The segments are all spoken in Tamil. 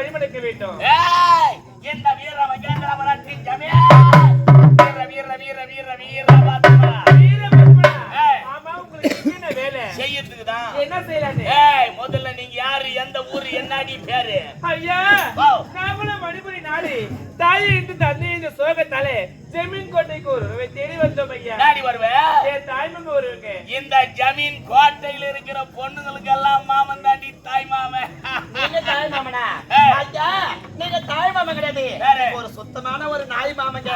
வழிமடைக்க வேண்டும். இந்த வீர மகேந்திர மராட்டின் ஜமீன் வீர வீர வீர வீர வீர பாத்மா வீர பத்மனா. ஆமா, உங்களுக்கு என்ன வேலை? செய்யறதுக்கு தான். என்ன செய்யலான்னு? முதல்ல நீங்க யாரு, எந்த ஊரு, என்னடி பேரு? ஐயா, நாமளும் மணிபுரி நாடு தாயை இன்று தந்தை இந்த சோகத்தாலே ஜமீன் கோட்டைக்கு ஒரு தேடி வந்தோம் ஐயா. நாடி வருவேன். என் தாய்மாம வருவங்க. இந்த ஜமீன் கோட்டையில இருக்கிற பொண்ணுங்களுக்கு எல்லாம் மாமன் தாண்டி தாய் மாமன். நீங்க தாய் மாமனா? ஐயா, நீங்க தாய் மாமன் கிடையாது, ஒரு சுத்தமான ஒரு நாய் மாமங்க.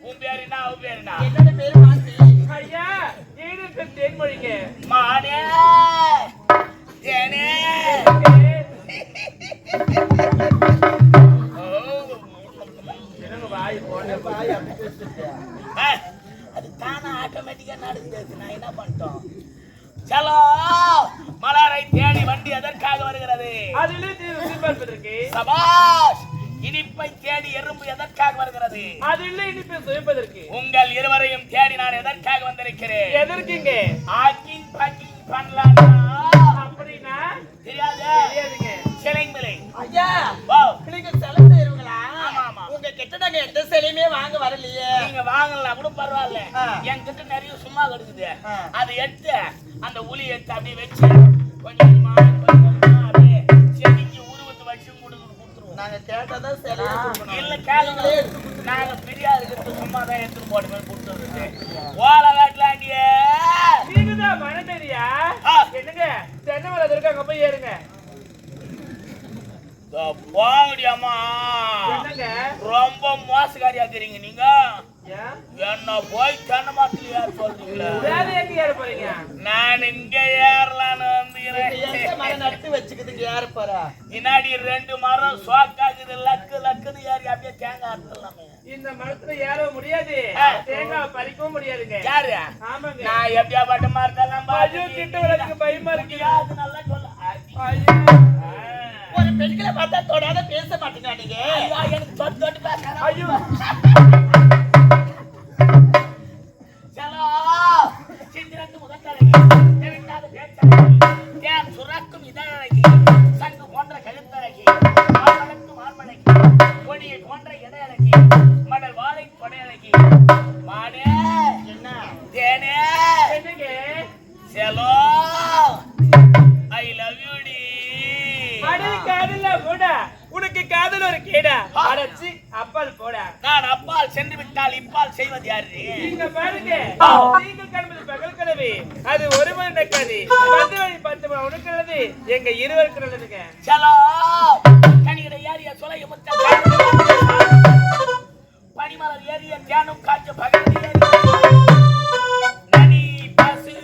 உன் பேருனா உன் பேருனா? என்னோட பேரு மாசி. ஐயா, ஏழு பேர் தேன்மொழிங்க. மானே தேனே வாய் போன வாய் அப்படி பேசிட்டு அது தானா ஆட்டோமேட்டிக்கா நடந்தது. நான் என்ன பண்ணிட்டோம்? சலோ மலரை தேடி வண்டி எதற்காக வருகிறது? அதிலே பார்ப்பதற்கு. சபாஷ். இனிப்பை தேடி எறும்பு எதற்காக வருகிறது? அதிலே இனிப்பை சுவைப்பதற்கு. உங்கள் இருவரையும் தேடி நான் எதற்காக வந்திருக்கிறேன்? எதற்குங்க? ஆக்கிங் பாக்கிங் பண்ணலாம். அப்படின்னா தெரியாதுங்க. சிலைங்களை ஐயா, நீங்க சிலை செய்யறீங்களா? உங்க கிட்ட நாங்க எந்த சிலையுமே வாங்க வரலையே. நீங்க வாங்கலாம் கூட பரவாயில்ல, என்கிட்ட நிறைய சும்மா கிடக்குது. அதை எடுத்து அந்த உளி எடுத்து அப்படியே வச்சு கொஞ்சம் அப்படியே செடிக்கு உருவத்தை வச்சு கொடுத்துருவோம். நாங்க கேட்டதான் சிலை இல்ல கேளுங்களே, நாங்க பெரியா இருக்கிறது சும்மா தான் எடுத்துட்டு போட்டு கொடுத்துருது. ஓலை வேட்டலாண்டியே நீங்க தான் மனதேரியா? என்னங்க தென்னை மரம் இருக்கு, அங்க போய் ஏறுங்க. போங்கடியாமா, ரொம்ப மோசக்காரியா இருக்கிறீங்க நீங்க. என்ன போய் தென்னை மரத்துல ஏற சொல்றீங்களா? ஏற போறீங்க? நான் இங்க ஏறலான்னு வந்து நட்டு வச்சுக்கிட்டு ஏற போற. பின்னாடி 2 மரம் சோக்காக்குது, லக்கு லக்குன்னு ஏறி அப்படியே தேங்காய் அறுத்தலாமே. இந்த மரத்துல ஏற முடியாது, தேங்காய் பறிக்கவும் முடியாதுங்க. யாரு? ஆமாங்க. நான் எப்படியா பட்ட மரத்தெல்லாம் கிட்ட வரதுக்கு பயமா இருக்கு. அது நல்லா சொல்ல. ஒரு பெண்களை பார்த்தா தொடாத பேச மாட்டீங்க நீங்க. எனக்கு தொட்டு தொட்டு பேச. ஐயோ, சலோ சிந்திரத்து முதலழகி, தெவிட்டாத பேச்சழகி, தேன் சுரக்கும் இதழழகி, சங்கு போன்ற கழுத்தழகி, மாமலக்கு மார்மழகி, கொடியை போன்ற இடையழகி, மடல் வாழை கொடையழகி, மானே என்ன தேனே என்னங்க? சலோ ஐ லவ் யூ டி. காதல போட உனக்கு காதல் ஒரு கேடா அடைச்சி அப்பால் போட. நான் அப்பால் சென்று விட்டால் இப்பால் செய்வது யாரு? நீங்க பாருங்க, நீங்கள் காண்பது பகல் கனவு, அது ஒரு மணி நடக்காது. 10 மணி 10 மணி உனக்கு நல்லது, எங்க இருவருக்கு நல்லதுங்க. சலோ கனிகிற ஏரிய சொலைய முத்த பனிமலர் ஏரிய தியானம் காய்ச்ச பகல் நனி பசு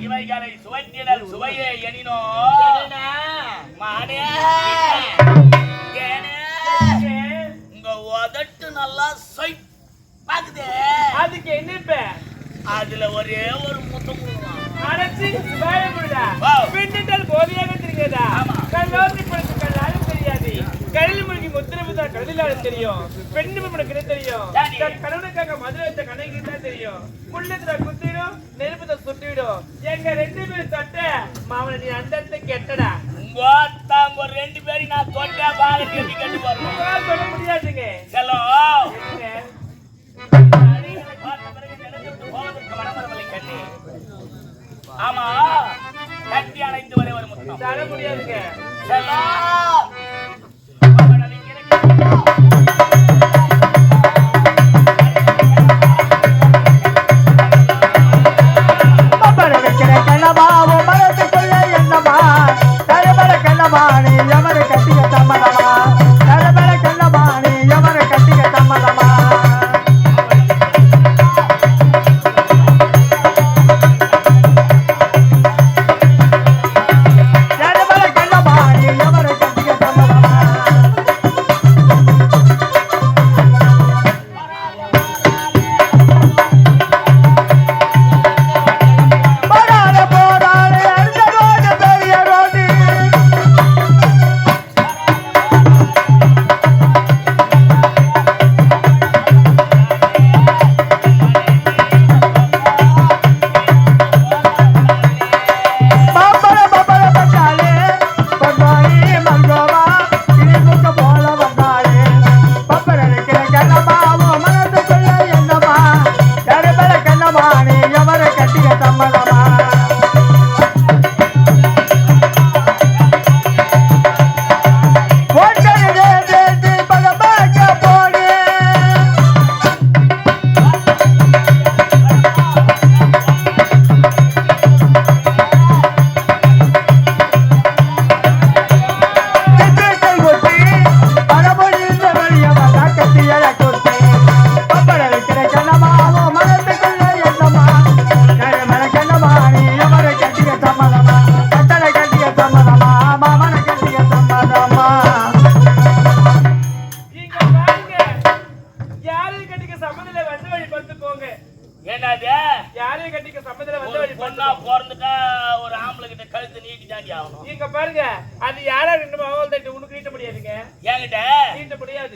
இவைகளை சுவைத்திடல் சுவையே எனினோ மானே உங்க உதட்டு நல்லா சொய் பாக்குதே. அதுக்கு என்ன இப்ப? அதுல ஒரே ஒரு முத்தம் அடைச்சி வாய முடியா? பின்னிட்டால் போதையாக தெரியாதா? கல்லோசி படுத்து கல்லாலும் தெரியாது. கடலில் மூழ்கி முத்திரமுதா கடலிலாலும் தெரியும். பெண்ணு உனக்கு தெரியும். கணவனுக்காக மதுரை வச்ச கணக்கு தான் தெரியும். முள்ளத்துல குத்திடும், நெருப்பத்தை சுட்டிவிடும். எங்க 2 பேரும் தொட்ட மாமன நீ அந்த கெட்டடா. உங்க 2 பேரும் நான் தொட்டா பால கேட்டி கட்டி போறேன். சொல்ல முடியாதுங்க. செல்லோ ஆமா, கட்டி அணைந்து வரை ஒரு முத்தம் தர முடியாதுங்க. செல்லோ கட்டி என்னது யாரையும் கட்டிக்க சம்மந்தம் வந்து பொண்ணா பிறந்துட்டா ஒரு ஆம்பளை கிட்ட கழுத்து நீட்டி தாண்டி ஆகணும். நீங்க பாருங்க அது யாரா ரெண்டு அவள் தான் உனக்கு நீட்ட முடியாதுங்க. என்கிட்ட நீட்ட முடியாது.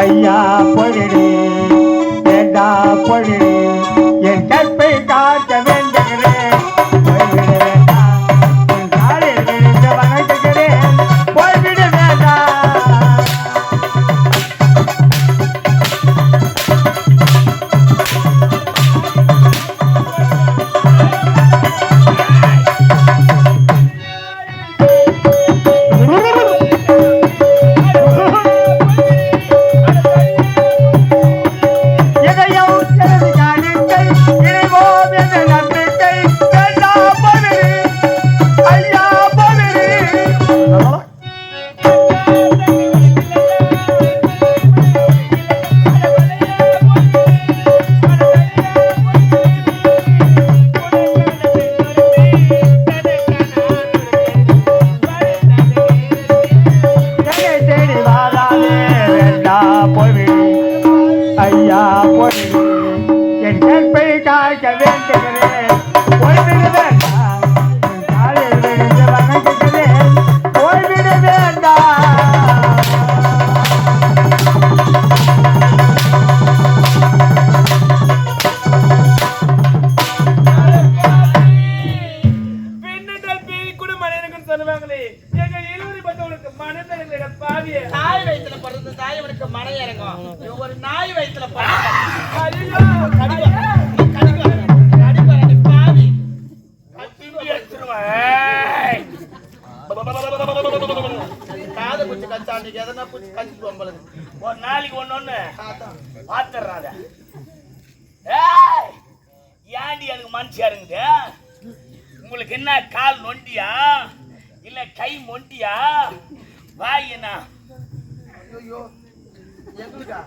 ஐயா பொழிடு ஏண்டா பொழிடு என் கற்பை காக்க வேண்டுகிறேன் போய்விட வேண்டாம் உன் காலில் விழுந்து வணங்குகிறேன் போய்விட வேண்டாம் ஐயா பொழிடு என் கற்பை காக்க வேண்டுகிறேன் போய்விட வேண்டாம் உன் காலில் விழுந்து வணங்குகிறேன் போய்விட வேண்டாம் பெண்ணென்றால் பேய் கூட மனிதனுக்கு சொல்லுவாங்களே எங்க இருவரி பத்தவங்களுக்கு மனதில் பாவிய தாய் வயிற்றுல பிறந்த தாயவனுக்கு மனை இறங்கும் ஒரு நாய் வயிற்றுல பிறந்த காதை பூச்சி கச்சாண்டிக்கு எதனா பூச்சி கச்சிட்டு வம்பளுக்கு ஒரு நாளைக்கு ஒண்ணு பாத்துறாத ஏண்டி எனக்கு மனுஷியா இருக்குது உங்களுக்கு என்ன கால் நொண்டியா இல்ல கை மொண்டியா வாய் என்ன ஐயோ எங்களுக்கா